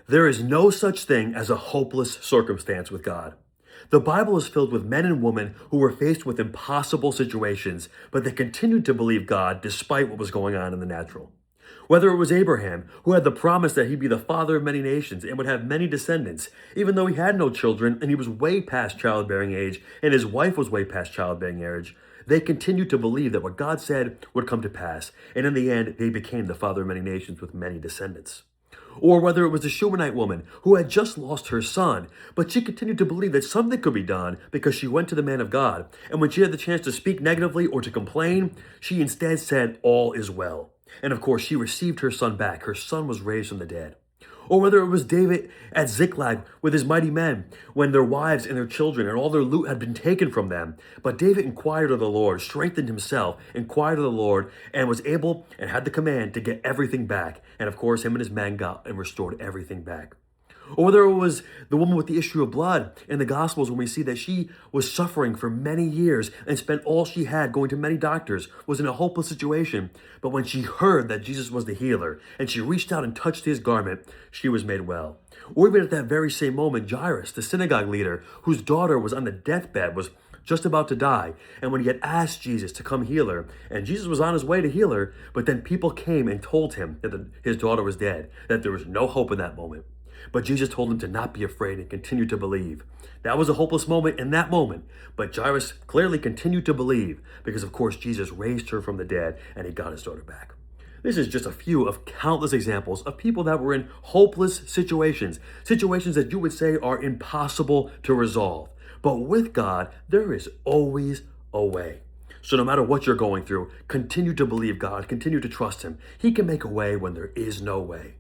There is no such thing as a hopeless circumstance with God. The Bible is filled with men and women who were faced with impossible situations, but they continued to believe God despite what was going on in the natural. Whether it was Abraham, who had the promise that he'd be the father of many nations and would have many descendants, even though he had no children and he was way past childbearing age and his wife was way past childbearing age, they continued to believe that what God said would come to pass, and in the end, they became the father of many nations with many descendants. Or whether it was the Shunammite woman who had just lost her son, but she continued to believe that something could be done because she went to the man of God. And when she had the chance to speak negatively or to complain, she instead said, "All is well." And of course, she received her son back. Her son was raised from the dead. Or whether it was David at Ziklag with his mighty men, when their wives and their children and all their loot had been taken from them. But David inquired of the Lord, strengthened himself, inquired of the Lord, and was able and had the command to get everything back. And of course, him and his men got and restored everything back. Or whether it was the woman with the issue of blood in the Gospels, when we see that she was suffering for many years and spent all she had going to many doctors, was in a hopeless situation. But when she heard that Jesus was the healer and she reached out and touched his garment, she was made well. Or even at that very same moment, Jairus, the synagogue leader, whose daughter was on the deathbed, was just about to die. And when he had asked Jesus to come heal her, and Jesus was on his way to heal her, but then people came and told him that his daughter was dead, that there was no hope in that moment. But Jesus told him to not be afraid and continue to believe. That was a hopeless moment in that moment, but Jairus clearly continued to believe because, of course, Jesus raised her from the dead and he got his daughter back. This is just a few of countless examples of people that were in hopeless situations, situations that you would say are impossible to resolve. But with God, there is always a way. So no matter what you're going through, continue to believe God, continue to trust him. He can make a way when there is no way.